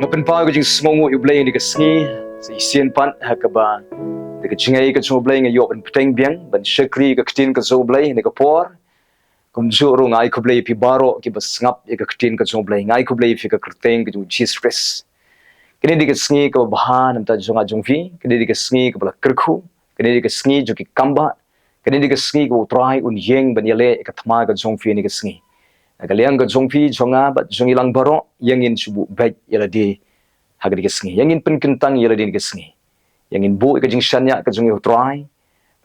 Ngapen pa ko jing Sngi U Blei ni ka Sngi sa isian pan hakaba de ka Jingduwai ka Blei nga yo ban peteng biang ban shakri ka ktin ka Blei ni ka por kum jo ro ngai ku Blei pi baro ki bas ngap ka ktin ka Blei ngai ku Blei fi ka kerteng ka chi stress kini di ka Sngi ka bahan am ta jonga jongfi kini di ka Sngi ka bala kerkhu kini di ka Sngi jo ki kamba kini di ka Sngi ka utrai un yeng ban yale ka thma ka jongfi ni ka Sngi Agaliang ka jongfi jonga bat jongi lang baro yang in subu baik yala di hagadi ka Sngi yang in penkentang yala di ka Sngi yang in bu ka jing shanya ka jongi utrai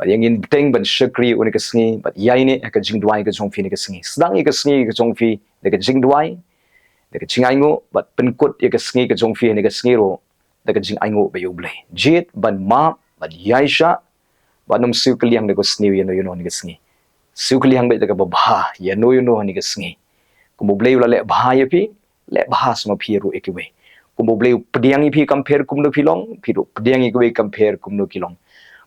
bat yang in beteng ban shakri un ka Sngi bat yaine ka Jingduwai ka jongfi ni ka Sngi sedang ka Sngi ka jongfi de ka Jingduwai de ka Jingaingo bat penkut ka Sngi ka jongfi ni ka Sngi ro de ka Jingaingo ba U Blei jit ban ma bat yaisha bat nom su kliang de ka Sngi yano ni ka Sngi su kliang ba de ka babha yano ni ka Sngi Kumbo Blei ula le bahaya pi le bahas ma pi ru ekiwe kumbo Blei pediangi pi compare kumno pilong pi ru pediangi kiwe compare kumno kilong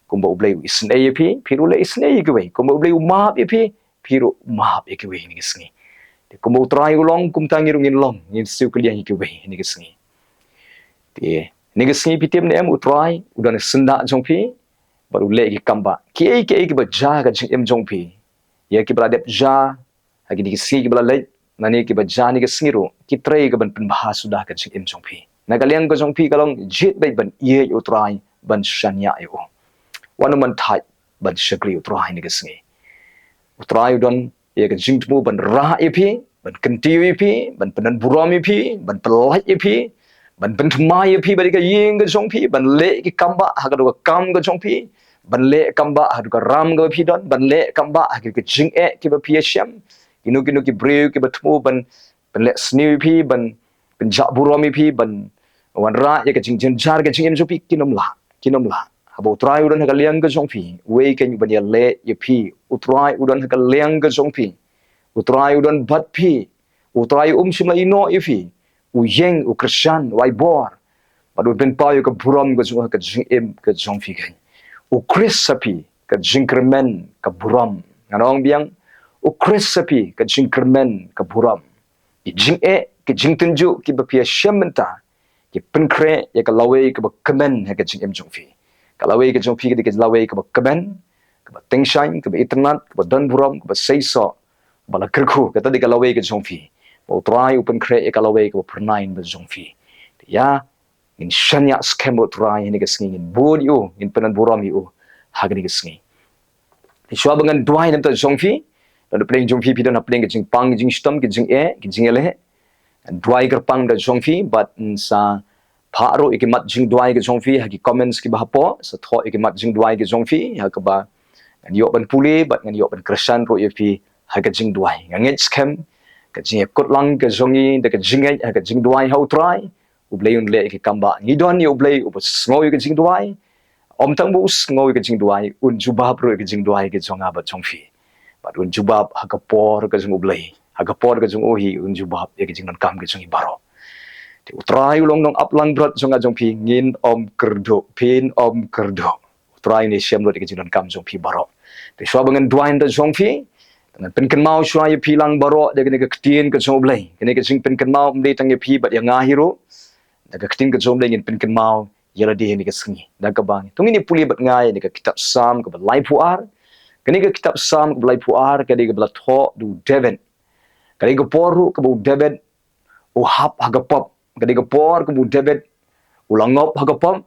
kumbo Blei isnei pi ru le isnei kiwe kumbo Blei ma pi ru ma ekiwe ni Sngi kumbo trai ulong kum tangi rungin long ngin su kliang kiwe ni Sngi ni Sngi pi tem ne em utrai udan senda jong pi baru le ki kamba ki ba ja ga jing em jong pi ya ki bla dep ja hagi di Sngi ki bla le nani ki bajani ka Sngi ro ki trei ka ban penbahas sudah ka jing im jongpi nagaliang ka jongpi kalong jit bai ban ye utrai ban shanya yo wanu man thai ban shakri utrai ni ka Sngi utrai don ye ka jingtmu ban ra epi ban kanti epi ban penan buram epi ban pelai epi ban pentma epi bari ka yeng ka jongpi ban le ki kamba ha ka kam ka jongpi ban le kamba ha ka ram ka pi don ban le kamba ha ka jing e ki ba pi syam kinu ki breu ki batmu ban le sni pi ban ja buromi pi ban wan ra ya ka jing jar ka jing em jopi kinom la habo trai udan ka liang ka jongpi we kan ban ya le ye pi utrai udan ka liang ka jongpi utrai udan bat pi utrai shima ino ifi u yeng u krishan wai bor badu ben pa yo ka burom ka jing em ka jongpi kan u kris sapi ka jingkremen ka buram nganong biang o kresapi ka jingkermen ka buram ki jing e ki jing tenju ki ba pia shementa ki penkre ya ka lawe ka ba kemen ha ka jing em jongfi ka lawe ka jongfi ki lawe ka ba kemen ka ba tengshain ka ba itnat ka ba dan buram ka ba seiso ba la kerku ka tadi ka lawe ka jongfi ba utrai u penkre ya ka lawe ka ba pernain ba jongfi ya in shanya skemo utrai ni ka Sngi in bud yu in penan buram yu ha ka ni ka Sngi Shwa bangan duai nam ta jongfi dan pling jongfi pi dan pling jing pang jing stam ki jing e ki jing ele duai ger pang da jongfi but sa pharo ikimat jing duai ki jongfi ha ki comments ki bahapo sa tho ikimat jing duai ki jongfi ha ka ba ngan yo ban puli but ngan yo ban krishan ro pi ha ka jing duai ngan scam ka jing kot lang ka jongi da ka jing ha ka jing duai how try u Blei un le ki kamba ni don ni u Blei u ngoi ka jing duai om tang bu ngoi ka jing duai un jubab ro ka jing duai ki jonga ba jongfi But un jubab hakapor ka jung U Blei hakapor ka jung ohi un jubab ya jing non kam ka jung baro ti utrai ulong nong aplang brat jong ajong pi ngin om kerdo pin om kerdo utrai ni syam lo ka jing non kam jong pi baro ti shwa bangan duain da jong pi dengan penken mau shwa ya pi lang baro de ka ktien ka jung U Blei kene ka jing penken mau mde tang ya pi bat ya ngahiro da ka ktien ka jung Blei ngin penken mau yala di ni ka Sngi da ka bang tungi ni puli bat ngai ni ka kitab sam ka bat lai puar Kani ka kitab sam ka belai puar kani ka belat ho du David. Kani ka poru ka bu David u hap hagapop. Kani ka por ka bu David u langop hagapop.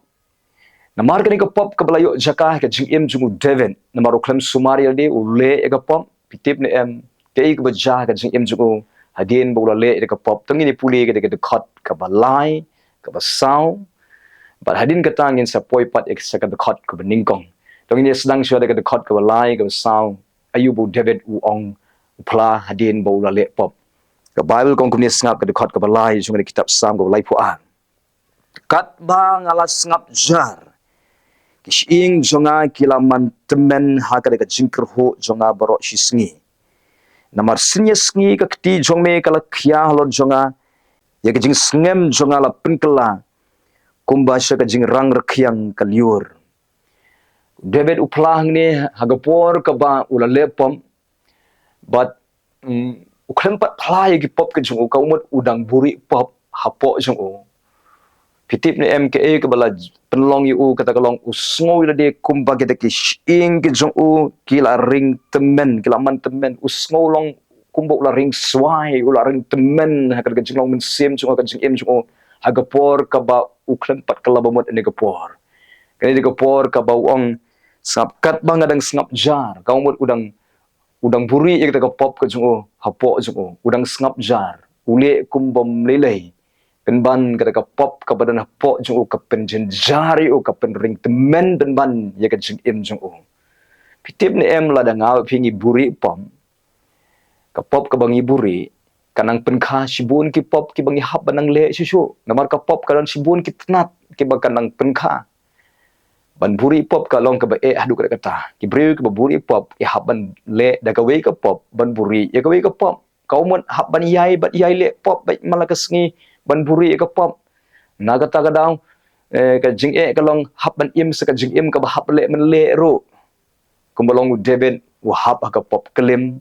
Namar kani ka pop ka belayo Jaka ka jing im jungu David. Namar uklam sumari ade u le ka pop pitip ne em kei ka baja ka jing im jungu Hadien bu le ka pop. Tangi ni puli ka de khot ka balai ka basau. But Hadien ka tangin sa poi pat ek sa ka de khot ka beningkong. Tong ini sedang syada ka dekat ka balai ka saw ayubu David u ong pla Hadien bo la le pop ka Bible kong kumni ngap ka dekat ka balai jung kitab sam ka balai puan kat ba ngala ngap jar kishing jonga kilaman temen ha ka de jingker ho jonga baro shi Sngi namar sinya Sngi ka kti jongme kala khia halon jonga ya ka jing sngem jonga la penkela kumba sha ka jing rang rakhiang ka liur David uplang ni hagapor ka ba ula lepom but uklem pat play ki pop ke jung ka umot udang buri pop hapo jung Pitip ni MKA ke bala penlong yu kata kalong usngoi la de kumba kita ki ing ke jong u kila ring temen kila man temen usngoi long kumba la ring swai ula ring temen hakat ke jong men sim jong ka jing em jong hagapor ka ba uklen pat kala bamot ne gapor kani de gapor ka ba ong sap kat bang adang snap jar ka umut udang buri kita ka pop ke jong hapo jong udang snap jar ule kumbam lelei penban kata ka pop ka badan hapo jong ka penjen jari ka penring temen penban ya ka jing em jong pitip ni em la da ngaw pingi buri pom ka pop ka bangi buri kanang penkha sibun ki pop ki bangi hab banang le susu namar ka pop kalan sibun ki tnat ki bakanang penkha ban buri pop ka long ka ba hadu kata ki bri ki buri pop ki hab ban le da ka we ka pop ban buri ya ka we ka pop kau mon hab ban yai bat yai le pop ba malaka sngi ban buri ka pop na kata kadang ka jing ka long hab ban im sa ka jing im ka ba hab le men le ro kumbalong debet wa hab ka pop kelim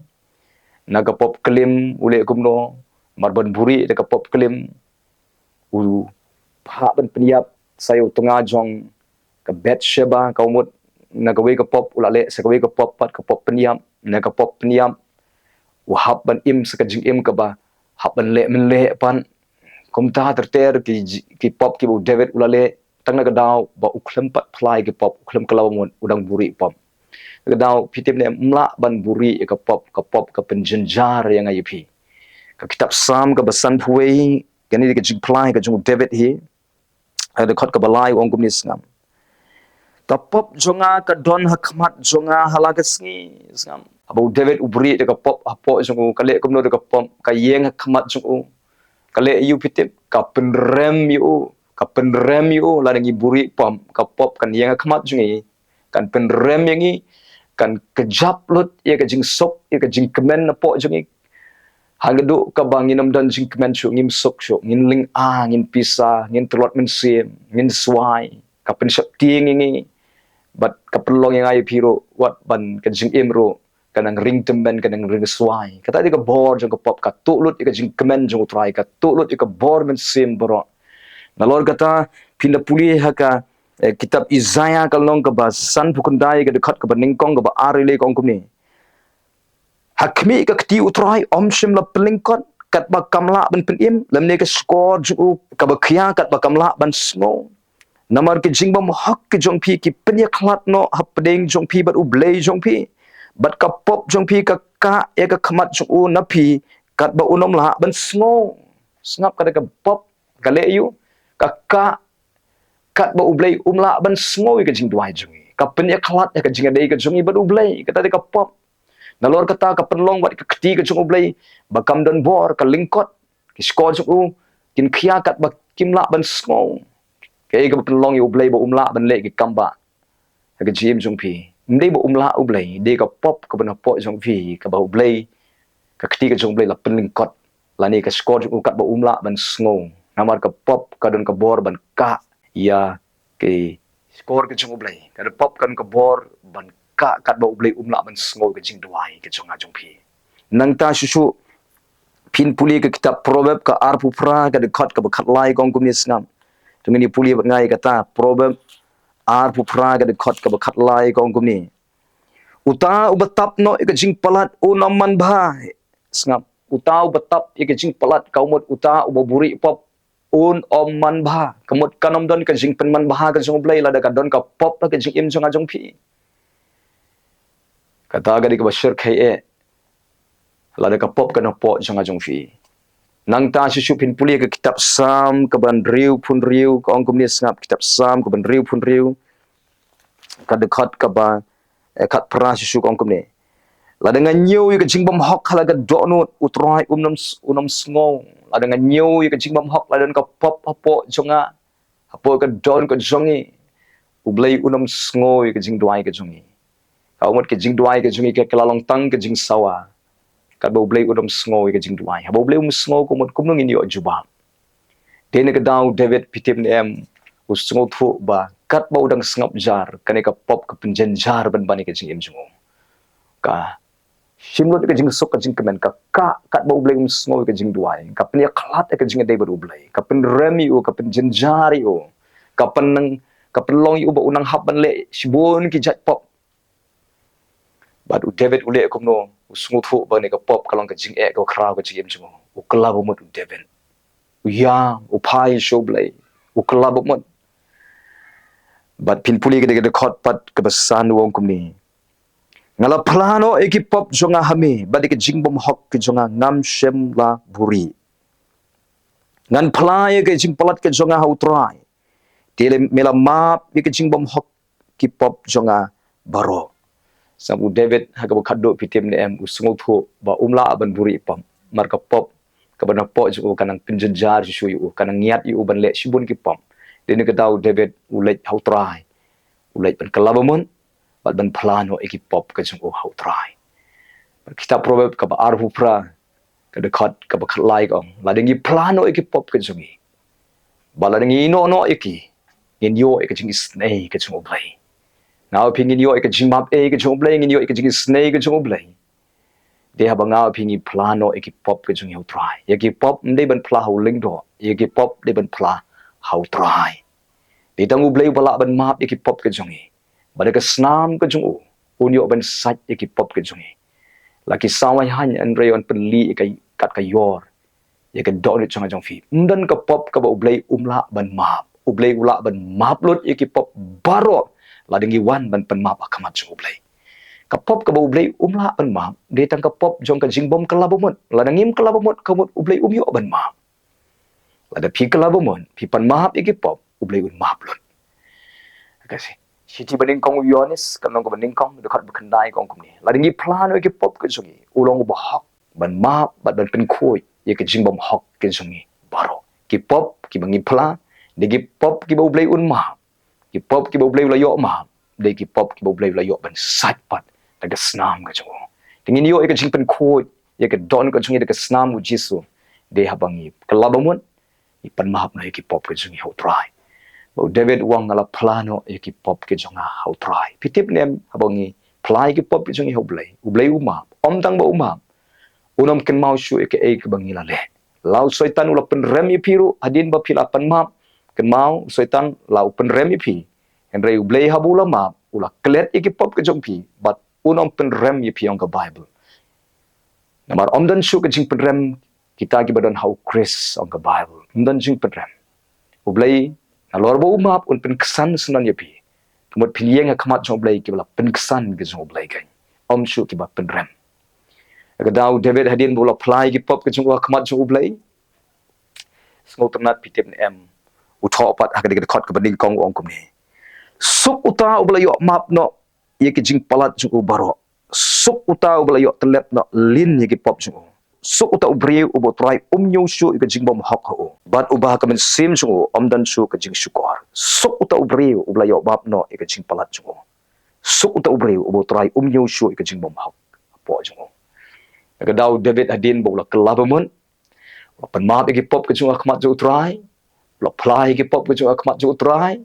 na ka pop kelim ule kumno mar ban buri ka pop kelim u ha ban peniap sayo tengah jong ka bet sheba ka umut na ka we ka pop ula le sa ka we ka pop pat ka pop peniap na ka pop peniap wa hab ban im sa ka jing im ka ba hab ban le men le pan kumta terter ki pop ki bu David ulale tangna ka daw ba uklem pat fly ki pop uklem kalau mon udang buri pop ka daw pitip ne mla ban buri ka pop ka penjenjar yang ayi ka kitab sam ka basan puai kani ka jing fly ka jung David hi ada khot ka balai ong kumni snam ka pop jonga ka don hakmat jonga halaga snam abu David ubri ka pop apo jung kale kumno ka pop ka yeng hakmat jung kale yu pitip ka penrem yu la dangi buri pom ka pop kan yang khmat jungi kan penrem yangi kan kejap lut ya ka jing sok ya ka jing kemen na po jungi hangadu ka bangin nam dan jing kemen chu ngim sok chu ngin ling a ngin pisa ngin telot men sim ngin swai ka pen shakti ngi bat ka pelong yang ai piro wat ban ka jing imro kanang ring temben kanang ring swai kata dia ka bor jong ka pop ka tulut ka jing kemen jong try ka tulut ka bor men sim boro nalor kata pinda puli haka kitab Isaiah kalong ka basan bukundai ka dekat ka baningkong ka ba arile kong kumni hakmi ka kti utrai om shim la pelingkot kat ba kamla ban penim lamne ka skor ju ka ba khia kat ba kamla ban snow namar ke jing bam hak ke jong pi ki penya khlat no hapdeng jong pi bat u blei jong pi bat ka pop jong pi ka ya ka khamat jong u na pi kat ba unom la ban sngo snap ka pop ka le yu ka kat ba u blei umla ban sngo ka jing duai jong ka pen ya khalat ya ka jing dei ka jong i bat u blei kata ka pop nalor kata ka penlong wat ka kti ka jong u blei ba kam don bor ka lingkot ki skor jong u kin khia kat ba kimla ban sngo ke ka penlong yu blei ba umla ban le ki kamba ka jim jong pi mdei bo umla ublei de ka pop ka bana po jong vi ka ba ublei ka kti ka jong blei la penlingkot la ni ka skor jong kat ba umla ban sngo namar ka pop ka don ka bor ban ka ya ke skor ka jong ublei ka pop kan ka bor ban ka kat ba ublei umla ban sngo ka jing duai ka jong a jong pi nang ta susu pin puli ka kitab proverb ka arpu pra ka de khat ka ba khat lai kong kum ni snam tungni puli ba ngai kata proverb ar pupra ga de khot ka ba khat lai kong kum ni uta ubatap no ka jing palat u naman bha snap uta ubatap ka jing palat kaumot uta ubaburi pop un om man bha kamot kanom don ka jing pen man bha ka jong blai la da ka don ka pop ka jing im jong a jong pi kata ga di ka bashir khai e la da ka pop ka no po jong a jong pi nang ta susu pin puli ka kitab sam ka ban riu pun riu ka ong kum ni snap kitab sam ka ban riu pun riu ka de khat ka ba khat pra susu ka ong kum ni la dengan nyu ka jing bam hok hala ka do no utrai unam sngo la dengan nyu ka jing bam hok la dan ka pop apo jonga apo ka don ka jongi ublei unam sngo ka jing duai ka jongi ka umot ka jing duai ka jongi ka kalalong tang ka jing sawa ka bo blei udom sngo ka jing duai bo blei sngo ko mot kumnung ini juba dene ka daw David pitip ni em usngo thu ba kat ba udang snap jar kane ka pop ka penjen jar ban bani ka jing em jungo ka Shimlot ke jing sok ke jing kemen ka kat ba ublei sngo ke jing duai ka pen klat ke jing dei ba ublei ka pen remi u ka pen jenjari u ka pen nang ka pen long u ba unang hab ban le shibon ki jat pop badu David ule ko no sngo thu ba ne ka pop ka long ke jing ko kra ko jing jmo u kla bo mot David u ya u pai show blei u kla bo mot bat pin puli ke de khot pat ke basan wong kum ni ngala plano ekipop jonga hami badi ke jingbom hok ke jonga ngam shem la buri ngan playa ke jing palat ke jonga hautrai tele mela map ke jingbom hok ki pop jonga baro sabu David haga kado pitim ne em usung phu ba umla ban buri pam marka pop ka bana po ju kanang pinjenjar ju yu kanang niat yu ban le sibun ki pam dene ke dau David ulej hautrai ulej ban kalabamon bat ban plano ekipop ke jung hau trai kita proverb ka ba arhu pra ka dekat ka ba khlai kong la dengi plano ekipop ke jungi bala dengi no no eki in yo ek jing snei ke jung blai ngau pingin yo ek jing map e ke jung blai ngin yo ek jing snei ke jung blai de ha ba ngau pingi plano ekipop ke jung hau trai ekipop ndei ban pla hau ling do ekipop de ban pla hau trai de tangu blai bala ban map ekipop ke jungi bada ke snam ke jungu unyo ban sat ekipop ke jungi laki sawai han an rayon penli kai kat ka yor ye ke dot changa jong fi ndan ka pop ka ba ublei umla ban map ublei ula ban map lot ekipop baro la dengi wan ban pen map akamat jong ublei ka pop ka ba ublei umla ban map de tang ka pop jong ka jingbom ka labomot la dangim ka labomot ka mot ublei umyo ban map la da pi ka labomot pi pan map ekipop ublei un map lot kasih Siti banding kong Yonis kanong ko banding kong dekat berkendai kong kumni. Lagi ni plan ke pop ke sungi. Ulong bahak ban map ban pen khoi ye ke jingbom hok ke sungi. Baro ki pop ki bangi plan de ki pop ki bau blai un map. Ki pop ki bau blai la yo map. De ki pop ki bau blai la yo ban sat pat daga snam ke sungi. Tingin yo ke jing pen khoi ye ke don ke sungi daga snam u jisu. De habangi kelabamon ipan map na ki pop ke sungi ho try. David wang ngala plano ekipop ke jonga hau try pitip nem habongi plai ke pop ke jongi hau blai ublai uma om tang ba uma unom ken mau shu ke bangi la le lau soitan ula pen rem piru hadin ba pila pan map ken mau soitan lau pen rem pi en rei ublai habula map ula klet ekipop ke jong pi but unom pen rem pi ong ka bible namar om dan shu ke jing pen rem kita ki badan hau chris ong ka bible om dan jing pen rem ublai alor bo map un pen kesan senan ya pi kemot pilieng akamat jong blai ki bala pen kesan ke jong blai kan om shu ki ba pen rem agadaw David hadin bola apply ki pop ke jong akamat jong blai sngo ternat pitip ne em utho pat hak de khot ke banding kong ong kum ni suk uta ubla yo map no ye ki jing palat jong baro suk uta ubla yo telep no lin ye ki pop jong suk uta ubriu ubo try nyu shu ke jing bom hok ho bat ubah ka men sim chu dan shu ke jing shukor suk uta ubriu ubla yo bab no ke jing palat chu suk uta ubriu ubo try nyu shu ke jing bom hok po chu ke daw David hadin bo la kelabamon pan map ke pop ke jing akmat ju try la plai ke pop ke jing akmat ju try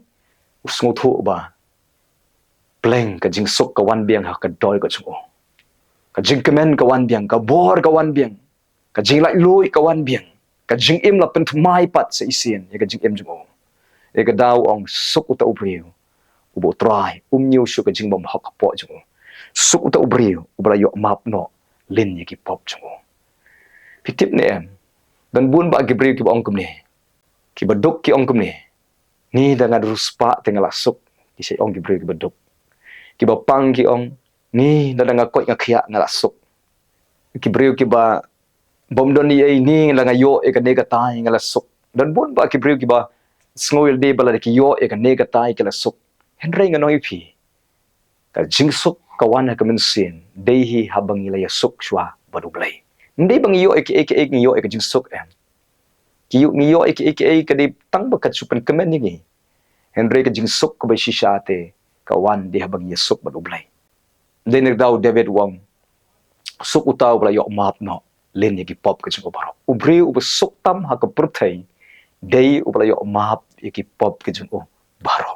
usngu thu ba pleng ke jing suk ka wan biang ha ka doi ka chu ka jing kemen ka wan biang ka bor ka wan biang ka jing lai lui ka wan biang ka jing im la pen thmai pat se isien ye ka jing im jong ye ka daw ong suk uta ubriu ubo try nyu shu ka jing bom hok po jong suk uta ubriu ubra yo map no lin ye ki pop jong pitip ne em dan bun ba gibriu ki ong kum ne ki baduk ki ong kum ne ni dengan ruspa tengala suk ki se ong gibriu ki baduk ki ba pang ki ong ni dadang akot ngakhia ngala suk ki briu ki ba bom don ni ni la ngayo e ka ne ka tai ngala suk dan bun ba ki briu ki ba sngoi de bala ki yo e ka ne ka tai kala suk henrei nga noi pi ka jing suk ka wan ka men sin de hi habang ila ya suk shwa badu blai ndei bang yo e yo e ka jing suk em ki yo e ka de tang ba ka supan kemen ni henrei ka jing suk ka ba shisha te ka wan de habang ya suk badu blai Then daw David wang suk utaw bla yo map no len ye ki pop ke jong baro ubri ub suk tam ha ka purthai dei ubla yo map ye ki pop ke jong baro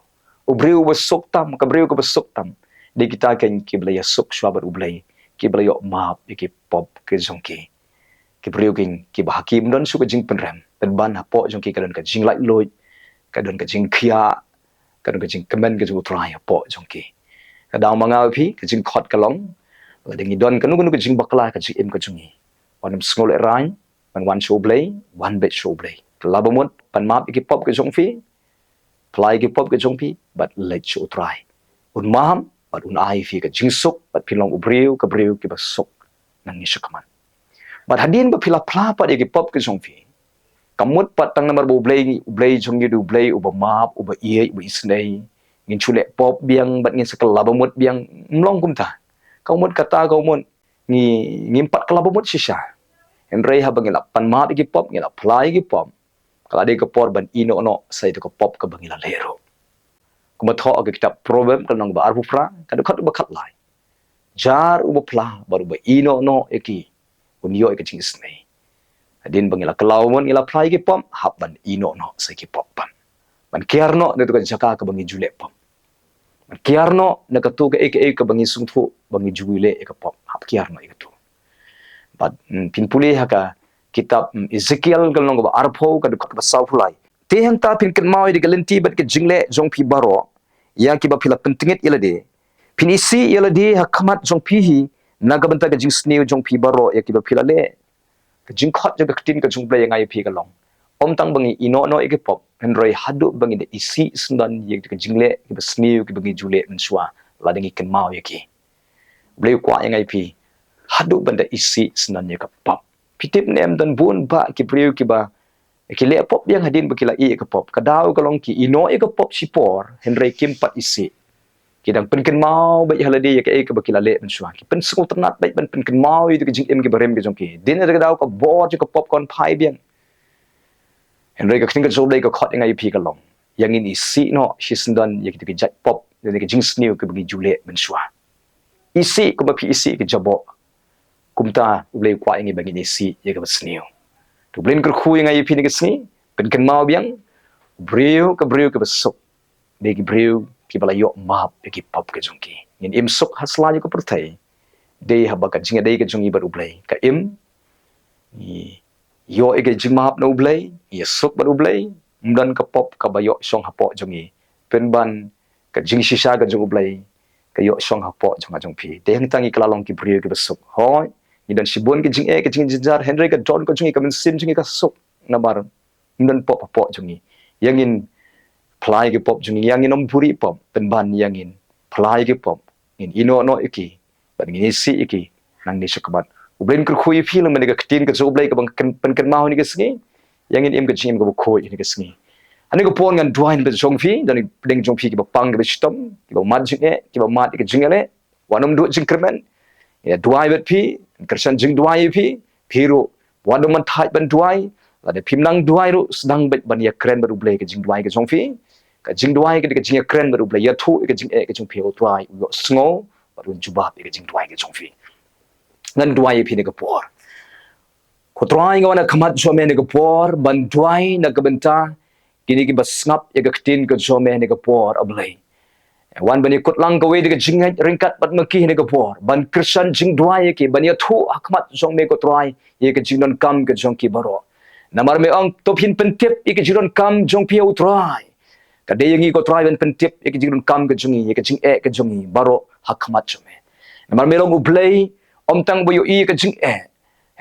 ubri ub suk tam ka bri ub suk tam de kita kan ki bla ya suk shwa bar ublai ki belayo maaf ki pop ke jongki ki beliau king ki bahakim don su ke jing penrem dan ban hapo jongki kadon ka jing lai loi kadon ka jing khia kadon ka jing kemen ke ju trai hapo jongki kadang mangau pi ke jing khot kalong la dengi don kanu kanu ke jing bakla ka jing em ka jungi wanam ngole rain man wan show blay wan bet show blay labamut pan maaf ki pop ke jongfi plai ki pop ke jongpi but let show try un maham but un ai fi ka jing sok but pilong ubriu ka briu ki basok nang ni shakaman but hadien ba pila pla pa ki pop ke jongfi kamut pat tang namar bo blay jongi du blay uba map uba ie uba isnei ngin chule pop biang bat ngin sekal labamut biang mlong kumta kaumut kata kaumut ngimpat kelabamut sisa enrei ha bangila pan map ki pop ngila plai ki pop kala de ke por ban ino no sai to ko pop ka bangila lero kuma tho ke kitab proverb kan nang ba arbu fra kan khat ba khat lai jar uba pla baru ba ino no eki unyo ke jing snei hadin bangila kelawon ila plai ki pop hab ban ino no sai ki pop ban kiarno ne to kan jaka ka bangi jule pop ban kiarno ne ka tu ke ka bangi sungthu bangi juile ka pop hab kiarno ikatu but pinpuli haka kitab Ezekiel kan nang ba arpho ka dukhat ba sau fulai te hang ta pin kan mau de galenti bat ke jingle jong pi baro ya ki ba phila pentingit ilade pinisi ilade hakamat jong pi hi naga banta ka jing sneu jong pi baro ya ki ba phila le ka jing khat ja ka tin ka jong play ngai pi ka long om tang bangi ino no ke pop henroi hadu bangi de isi sundan ye ka jingle ki ba sneu ki bangi jule mensua la dengi kan mau ye ki bleu kwa ngai pi hadu banda isi sundan ye ka pop pitip nem dan bun ba ki priu ki ba ki le pop yang hadin bakila i ka pop kadau kalong ki ino e ka pop sipor henrei kim pat isi kidang penken mau ba halade ya ka bakila le mensua ki pen sung ternat ba ban penken mau itu ki jing em ki barem ki jong ki din da kadau ka bo ka pop kon pai biang henrei ka kting ka zo ka khot ngai pi ka long yang ini isi no shisundan ya ki jat pop ya ki jing sneu ki bagi jule mensua isi ko ba pi isi ki jabo kumta ulei kwa ingi bagi isi ya ka sneu tu blin ker khu ngai pi ni ka sni penken mau biang briu ka besok de ki briu ki bala yo map ki pop ke jongki in im sok hasla ko pertai de haba ka jinga de ka jongi bar ublei ka im yo e ke jimap no ublei ya sok bar ublei mdan ka pop ka bayo song hapo jongi penban ka jing sisa ka jong ublei ka yo song hapo jonga jong pi de hang tangi klalong ki briu ki besok hoi ni dan sibon ke jing jar henry ka don ko jongi ka men sim jongi ka sok na bar mdan pop hapo jongi yangin plai ke pop jungi yang in ompuri pop penban yang in plai ke pop in ino no iki ban ni si iki nang ni sakabat ublen ker khoi film ne ka ktin ka zoblai ka bang pen kan mau ni ka sngi yang in em ka jim ka khoi ni ka sngi ani ko pon ngan duain be jong fi dan deng jong fi ki ba pang be stom ki ba mat jinge ki ba mat ki jingale wanum du jingkermen ya duai bet pi kersan jing duai pi piru wanum man thai ban duai la de pimnang duai ru sedang bet ban ya kren baru blai ka jing duai ka jong fi ka jingduai ka jing kren baru blai ya thu ka jing ka jong pio twai yo sngo baru jubab ka jing duai ka jong fi ngan duai pi ne ka por ko twai nga na khamat so me ne ka por ban duai na ka benta kini ki bas ngap ya ka tin ka so me ne ka por ablai wan bani kutlang ka we de ka jing ringkat pat maki ne ka por ban krisan jing duai ki ban ya thu akmat so me ko twai ye ka jing non kam ka jong ki baro namar me ong topin pentip ik jiron kam jong pio twai kade yangi ko try ben pentip ek jing kam ke jungi ek jing e ke jungi baro hakmat chume namar melong ublei om tang boyo i ke jing e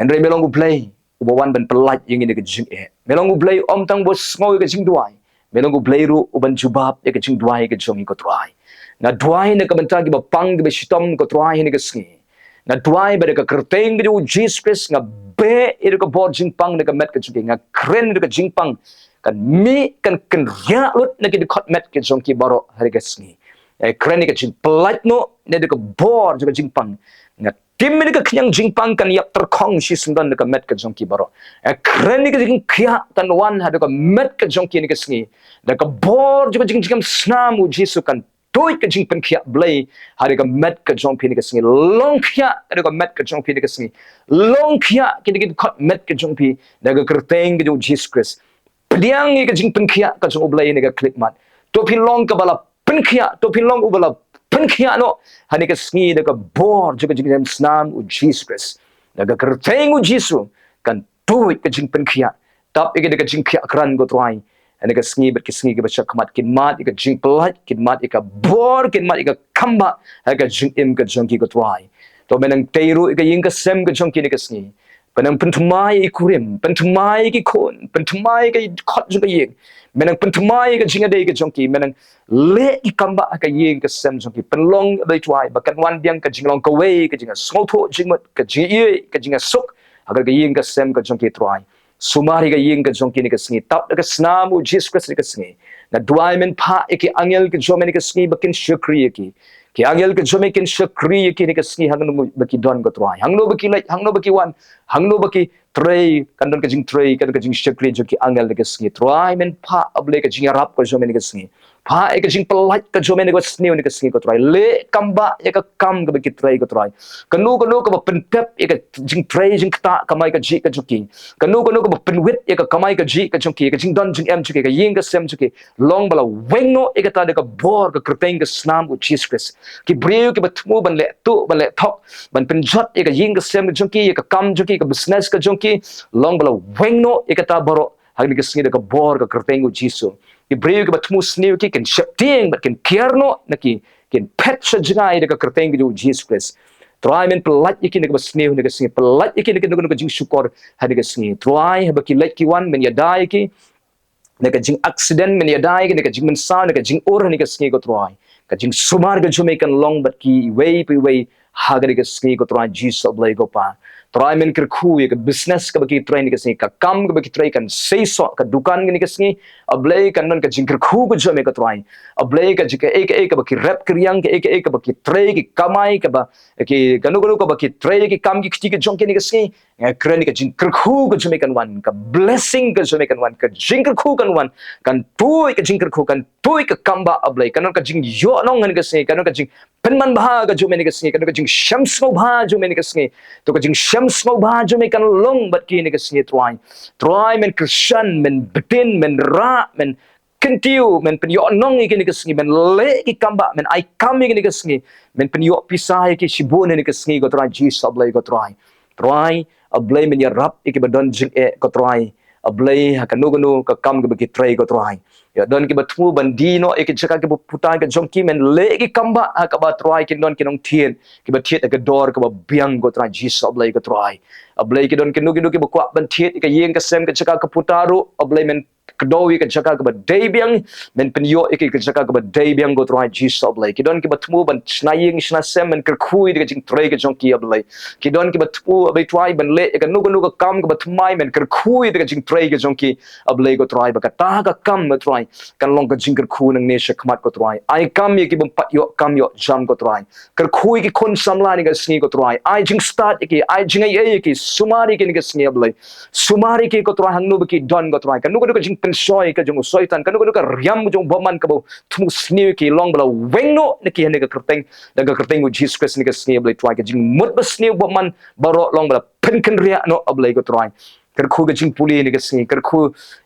henry melong ublei ubawan ben pelat yangi ne ke jing e melong ublei om tang bos ngoi ke jing duai melong ublei ru uban jubab ek jing duai ke jungi ko try na duai ne ka bentang ki bapang ke shitom ko try ne ke sngi na duai be ka kerteng ke jesus nga be ir ko bod jing pang ne ka met ke jungi nga kren ne ka jing pang kan mi kan ria lut na ki khot met ke jong ki baro hari ke sngi e kren ke jing pelat no ne de ko bod ke jing pang nga tim ne ka khyang jing pang kan yap ter khong shi sundan ne ka met ke jong ki baro e kren ke jing khya kan wan ha de ko met ke jong ki ne ke sngi de ka bod ke jing jing snamu jisu kan toy ke jing pen khya blai hari ka met ke jong pi ne ke sngi long khya de ko met ke jong pi ne ke sngi long khya ki khot met ke jong pi de ka kerteng ke jesus christ pediang ke jing penkhia ka jong ublai ne ka klik mat to pin long ka bala penkhia to pin long ubala penkhia no hani ka sngi da ka bor juga jing snam u Jesus da ka kerteng u Jesus kan tu ka jing penkhia tap ike da ka jing khia kran go trai ani ka sngi bet ki sngi ka bacha khamat kin mat ika jing pelat kin mat ika bor kin mat ika kamba ha ka jing im ka jong ki go trai to menang teiru ika ying ka sem ka jong ki ni ka sngi penang pentumai ikurim pentumai ki kon pentumai ka khot jong ka ying menang pentumai ka jinga dei ka jongki menang le I kamba ka yeng ka sem jongki penlong dei tuai bakan wan biang ka jinglong ka wei ka jinga smotho jingmat ka ji ka jinga sok agar ka yeng ka sem ka jongki tuai sumari ka yeng ka jongki ni ka singi tap ka snamu Jesus Christ ka singi na duai men pha ki angel ka jomeni ka singi bakin shukri ki angel ka jomekin shukri ki ni ka singi hangno baki don ka tuai hangno baki like hangno baki wan hangno baki tray kandon ka jing tray kan ka jing shakri jo ki angel ka singi try men pha able ka jing rap ko jomen ka singi pha ka jing pelat ka jomen ka snew ni ka singi ko try le kamba ya ka kam ka ki tray ko try kanu ka pentep ya ka jing tray jing ta kamai ka ji ka joki kanu ka penwit ya ka kamai ka ji ka joki ka jing don jing em joki ka yeng ka sem joki long bala wengno ya ka ta ka bor ka kerteng ka snam u Jesus Christ ki breu ki batmu ban le tu ban le thok ban penjot ya ka yeng ka sem joki ya ka kam joki ka business ka joki long bala wengno ikata boro hagni ka singi ka bor ka kertengu jisu ki breu ka batmu snew ki ken shapting but ken kierno naki ken pet sa jingai ka kertengu ju Jesus Christ try men pelat iki ka snew ka singi pelat iki ka jing syukur hadi ka singi try ba ki like ki wan men ya dai ki ka jing accident men ya dai ki ka jing men sa ka jing or ni ka singi ko try ka jing sumar ka jume kan long but ki way hagni ka singi ko try Jesus oblay ko pa try men kerku ka business ka bagi try ni ka singi ka kam ka bagi try kan say so ka dukan ni ka singi ablay kan non ka jing kerku ko jome ka try ablay ka jika ka bagi rap kriang ka bagi try ki kamai ka ba ki kanu ka bagi try ki kam ki kiti ka jong ni ka singi kren ka jing kerku ko jome kan wan ka blessing ka jome kan wan ka jing kerku kan wan kan tu ka jing kerku kan tu ka kamba ablay kan non ka jing yo nong ni ka singi kan non ka jing penman bah ka jome ni ka singi kan non ka jing shams mo bah jome ni ka singi to ka jing shams mo bah jome kan long bat ki ni ka singi try men Christian men betin men ra men kentiu men penyo nong ni ka singi men le ki kamba men ai kam ni ka singi men penyo pisai ki shibun ni ka singi ko try Jesus ablay ko try ablay men ya rap ki badon jing ko try ablay hakanu ka kam ka bagi try ko try ya don ki batmu bandino ki jaka ki putai ka jongki men le ki kamba ka ba try ki don ki nong tien ki ba tiet ka dor ka ba biang ko try Jesus ablay ko try ablay ki don ki ki ba ban tiet ka yeng ka sem ka jaka ka putaru ablay men kedoi ka jaka ka ba day biang men penyo ki jaka ka ba day biang ko try Jesus ablay ki don ki batmu ban snaying sna sem men kerkhui ka jing try ka jongki ablay ki don ki batmu ablay try ban le ka ka kam ka batmai men kerkhui ka jing try ka jongki ablay ko try ba ka ta ka kam ka try kan long ka jing kerkhu nang ne shakmat ko try ai kam ye ki bampat yo kam yo jam ko try kerkhui ki kon samla ni ka sngi ko try ai jing start ki ai jing ai ki sumari ki ni ka sngi ablay sumari ki ko try hangnu ki don ko try kan ka jing soi ka jung soi tan kan ka riam jung boman ka bo thu sni ki long bla wengno ni ki ka kerteng Jesus Christ ni ka sni ablay try ka jing mut ba sni boman baro long bla pen kan ria no ablay ko try kerku ka jing puli ni ka singi kerku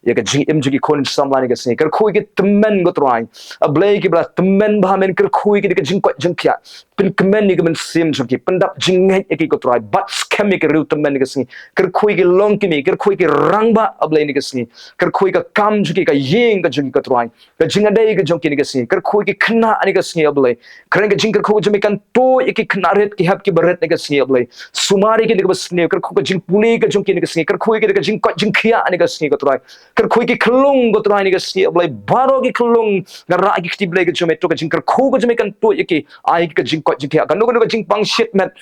ya ka jing im jugi kon samla ni ka singi kerku ki temen go try ablay ki bla temen ba men kerku ki ka jing ko jing kya pin kemen ni ka men sim jugi pendap jing ngai ki ko try but scam ki ru temen ni ka singi kerku ki long ki mi kerku ki rangba ablay ni ka singi kerku ka kam jugi ka yeng ka jugi ko try ka jing adai ka jong ki ni ka singi kerku ki khna ni ka singi ablay kren ka jing kerku jumi kan to ki khna ret ki hap ki baret ni ka singi ablay sumari ki ni ka singi kerku ka jing puli ka jong ki ni ka singi kerku ki jing khia ni ka singi ko try kerku ki klung ko try ni ka singi ablay baro ki klung na ra ki kti blay ka jume to ka jing kerku ka jume kan to ki ai ka jing ko jing khia kan ka jing pang shit met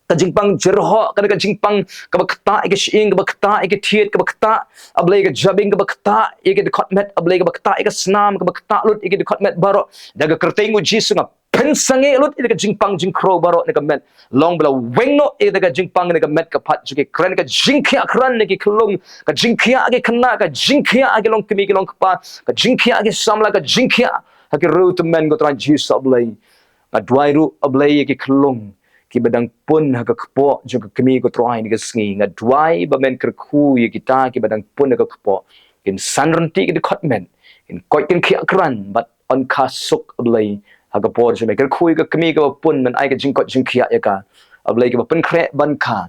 ka jing pang jerho ka jing pang ka bakta ka shing ka bakta ka thiet ka bakta ablay ka jabing ka bakta ka khot met ablay ka bakta ka snam ka bakta lut ka khot met baro daga kertengu jisu nga pensange lut ka jing pang jing kro baro ni ka met long bla wengno ka jing pang ni ka met ka phat juki kren ka jing khia kran ni ki klung ka jing khia ki khna ka jing khia ki long kimi ki long pa ka jing khia ki samla ka jing khia ha ki root men go tran jisu ablay ka dwairu ablay ki klung ki badang pun ha ka kpo juga kami ko try ni ka sngi nga dwai ba men kerku ye kita ki badang pun ka kpo kin sanranti ki khot men in koi kin khia kran but on ka suk ablay haga por jume ker khui ka kmi ka pun men ai ka jing ko jing khia ya ka ablai ka pen khre ban kha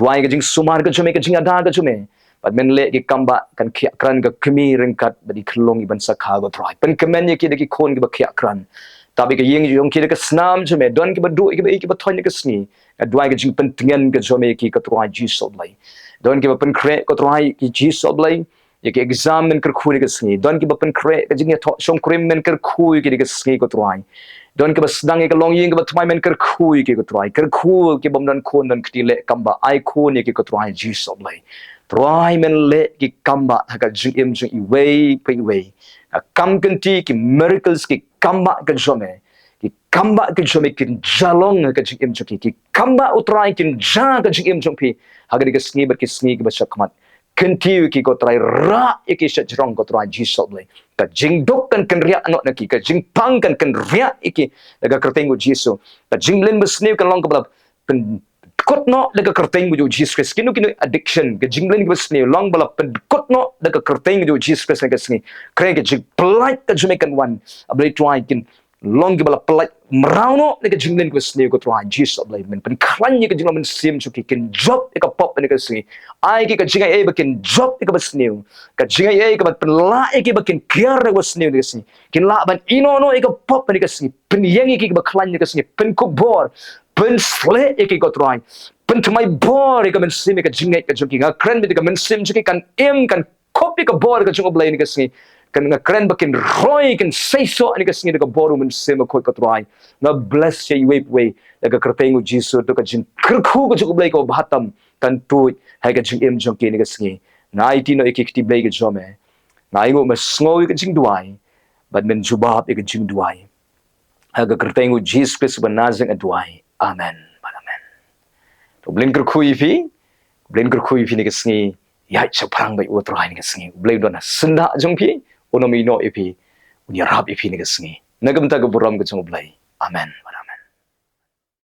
duai ka jing sumar ka jume ka jing ada ka jume but men le ki kamba kan khia kran ka kmi ringkat badi khlong iban sakha go try pen kemen ye ki de ki khon ki ba khia kran tabi ka ying yong ki de ka snam jume don ki ba du ki ba thon ka sni duai ka jing pen tingen ka jume ki ka try Jesus blai don ki ba pen khre ko try ki Jesus blai ye ki exam men ker khuri ka sni don ki ba pen khre ka jing ya tho som krim men ker khui ki de ka sni ko try don ki ba sedang ke long ying ke ba thmai men ker khui ki ko try ker khu ki bam dan khon dan kti le kamba ai khon ye ki ko try Jesus blai try men le ki kamba ha ka jing im jing I wei pe wei kam kan ti ki miracles ki kamba ka jome ki kamba ka jome ki jalong ka jing im jing ki kamba utrai ki ja ka jing im jing pi ha ka ki sngi ba ki ba sakmat kentiu ki ko try ra ki sa jrong ko try Jesus blai ka jing dok kan ria no na ki ka jing pang kan ria ki daga kertengu Jesus ka jing len besnew kan long ka bla pen kot no daga kerteng bu Jesus Christ kinu addiction ke jinglen ke besni long bala pen kot no daga kerteng bu Jesus Christ ka sni kre ke jing polite ka jumekan wan ablai try kin long ke bala polite mrauno daga jinglen ke besni ko try Jesus ablai men pen klan ke jinglen men sim chu ki kin job ka pop ne ka sni ai ki ka jinga e bakin job ka besni ka jinga e ka pen la e ki bakin care ka besni ne ka sni kin la ban ino no e ka pop ne ka sni pen yang ki ba klan ne ka sni pen ko bor pen sle ki ko try pen tmai bor ka men sim ka jinga ka joki nga kren bi ka men sim chu ki kan em kan copy ka bor ka jung oblai ne ka sni kan nga kren bakin roy kan say so ne ka sni ka bor men sim ko ka try na bless ye we ka kertengu Jesus to ka jing kerkhu ka jung oblai ko batam kan tu hai ka jing em jong ki ne ka sni na IT no ekikti blai ka jome na ingo ma sngoy ka Jingduwai but men jubab ka Jingduwai ha ka kertengu Jesus Christ banazing adwai amen amen to blin kerkhui fi ne ka sni ya cha prang bai utro hai ne ka sni blai don senda jong fi onomi no ipi unya rap ipi ne ka sni nagam ta ka buram ka jong blai amen